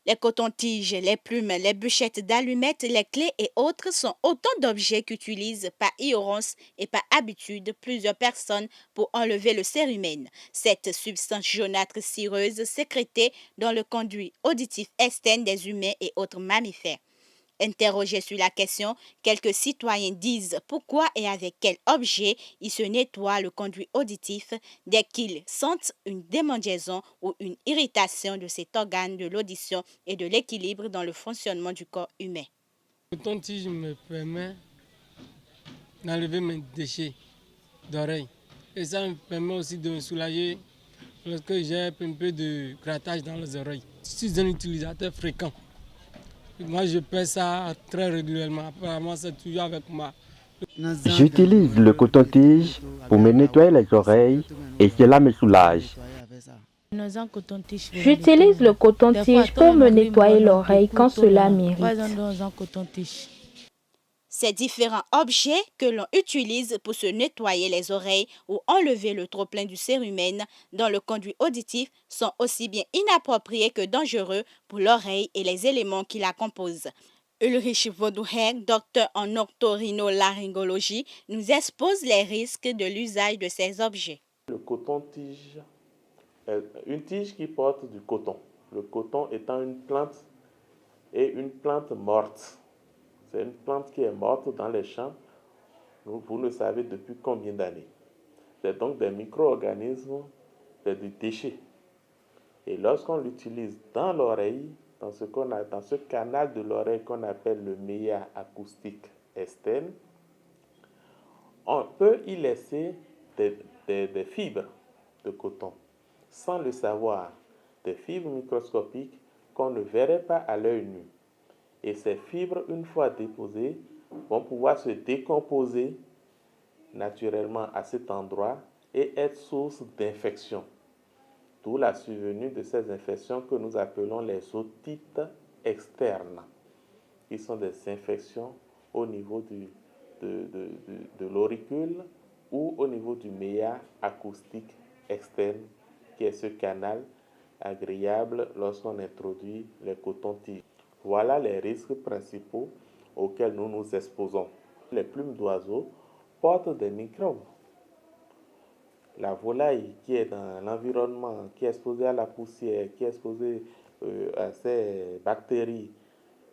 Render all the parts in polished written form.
Les cotons-tiges, les plumes, les bûchettes d'allumettes, les clés et autres sont autant d'objets qu'utilisent par ignorance et par habitude plusieurs personnes pour enlever le cérumen. Cette substance jaunâtre cireuse sécrétée dans le conduit auditif externe des humains et autres mammifères. Interrogés sur la question, quelques citoyens disent pourquoi et avec quel objet ils se nettoient le conduit auditif dès qu'ils sentent une démangeaison ou une irritation de cet organe de l'audition et de l'équilibre dans le fonctionnement du corps humain. Le coton-tige me permet d'enlever mes déchets d'oreille. Et ça me permet aussi de me soulager lorsque j'ai un peu de grattage dans les oreilles. Je suis un utilisateur fréquent. Moi, je fais ça très régulièrement. Apparemment, c'est toujours avec moi. J'utilise le coton-tige pour me nettoyer les oreilles et cela me soulage. J'utilise le coton-tige pour me nettoyer l'oreille quand cela m'irrite. Ces différents objets que l'on utilise pour se nettoyer les oreilles ou enlever le trop-plein du cérumen dans le conduit auditif sont aussi bien inappropriés que dangereux pour l'oreille et les éléments qui la composent. Ulrich Vodouher, docteur en otorhinolaryngologie, nous expose les risques de l'usage de ces objets. Le coton-tige est une tige qui porte du coton. Le coton étant une plante et une plante morte. C'est une plante qui est morte dans les champs, vous le savez depuis combien d'années. C'est donc des micro-organismes, c'est du déchet. Et lorsqu'on l'utilise dans l'oreille, dans ce canal de l'oreille qu'on appelle le méa acoustique externe, on peut y laisser des fibres de coton, sans le savoir, des fibres microscopiques qu'on ne verrait pas à l'œil nu. Et ces fibres, une fois déposées, vont pouvoir se décomposer naturellement à cet endroit et être source d'infection. D'où la survenue de ces infections que nous appelons les otites externes, qui sont des infections au niveau de l'auricule ou au niveau du méa acoustique externe, qui est ce canal agréable lorsqu'on introduit les cotons-tiges. Voilà les risques principaux auxquels nous nous exposons. Les plumes d'oiseaux portent des microbes. La volaille qui est dans l'environnement, qui est exposée à la poussière, qui est exposée à ces bactéries,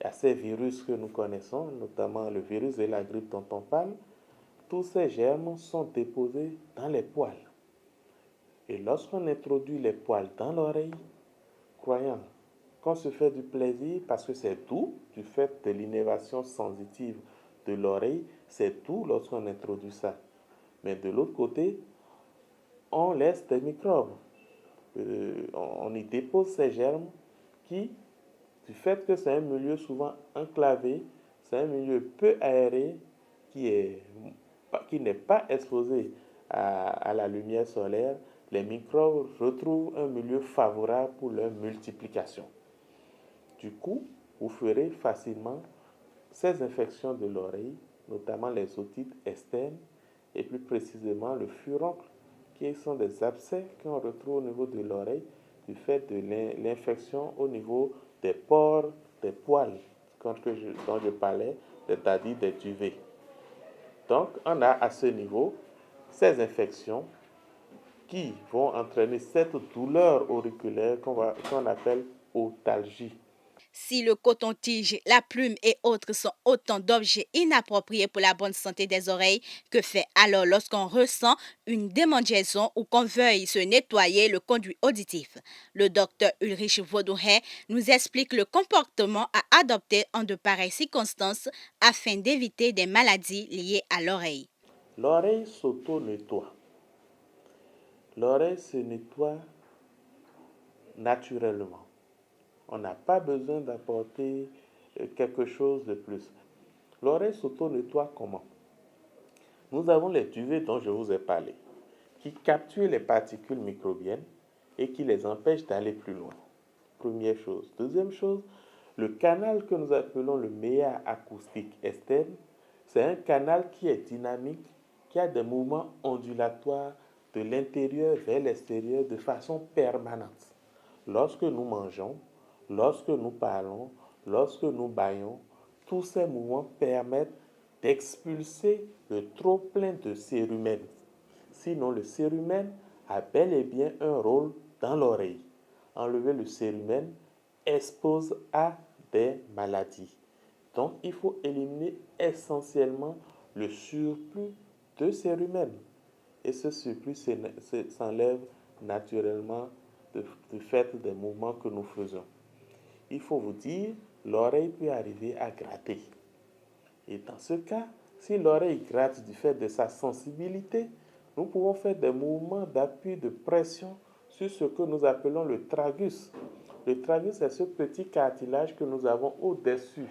à ces virus que nous connaissons, notamment le virus de la grippe dont on parle, tous ces germes sont déposés dans les poils. Et lorsqu'on introduit les poils dans l'oreille, croyant qu'on se fait du plaisir parce que c'est doux, du fait de l'innervation sensitive de l'oreille, c'est doux lorsqu'on introduit ça. Mais de l'autre côté, on laisse des microbes. On y dépose ces germes qui, du fait que c'est un milieu souvent enclavé, c'est un milieu peu aéré qui n'est pas exposé à la lumière solaire, les microbes retrouvent un milieu favorable pour leur multiplication. Du coup, vous ferez facilement ces infections de l'oreille, notamment les otites externes et plus précisément le furoncle, qui sont des abcès qu'on retrouve au niveau de l'oreille du fait de l'infection au niveau des pores, des poils dont je parlais, c'est-à-dire des duvets. Donc, on a à ce niveau ces infections qui vont entraîner cette douleur auriculaire qu'on appelle otalgie. Si le coton-tige, la plume et autres sont autant d'objets inappropriés pour la bonne santé des oreilles, que faire alors lorsqu'on ressent une démangeaison ou qu'on veuille se nettoyer le conduit auditif? Le docteur Ulrich Vodouher nous explique le comportement à adopter en de pareilles circonstances afin d'éviter des maladies liées à l'oreille. L'oreille s'auto-nettoie. L'oreille se nettoie naturellement. On n'a pas besoin d'apporter quelque chose de plus. L'oreille s'auto-nettoie comment? Nous avons les duvets dont je vous ai parlé, qui capturent les particules microbiennes et qui les empêchent d'aller plus loin. Première chose. Deuxième chose, le canal que nous appelons le méa acoustique externe, c'est un canal qui est dynamique, qui a des mouvements ondulatoires de l'intérieur vers l'extérieur de façon permanente. Lorsque nous mangeons, lorsque nous parlons, lorsque nous baillons, tous ces mouvements permettent d'expulser le trop-plein de cérumen. Sinon, le cérumen a bel et bien un rôle dans l'oreille. Enlever le cérumen expose à des maladies. Donc, il faut éliminer essentiellement le surplus de cérumen. Et ce surplus s'enlève naturellement du fait des mouvements que nous faisons. Il faut vous dire, l'oreille peut arriver à gratter. Et dans ce cas, si l'oreille gratte du fait de sa sensibilité, nous pouvons faire des mouvements d'appui, de pression sur ce que nous appelons le tragus. Le tragus est ce petit cartilage que nous avons au-dessus,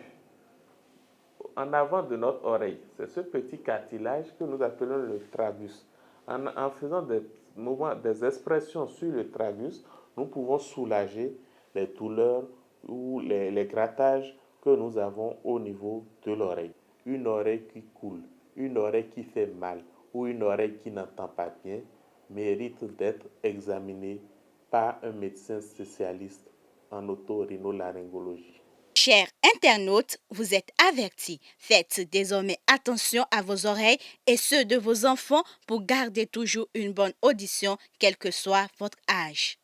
en avant de notre oreille. C'est ce petit cartilage que nous appelons le tragus. En faisant des mouvements, des expressions sur le tragus, nous pouvons soulager les douleurs ou les grattages que nous avons au niveau de l'oreille. Une oreille qui coule, une oreille qui fait mal ou une oreille qui n'entend pas bien mérite d'être examinée par un médecin spécialiste en otorhinolaryngologie. Chers internautes, vous êtes avertis. Faites désormais attention à vos oreilles et ceux de vos enfants pour garder toujours une bonne audition, quel que soit votre âge.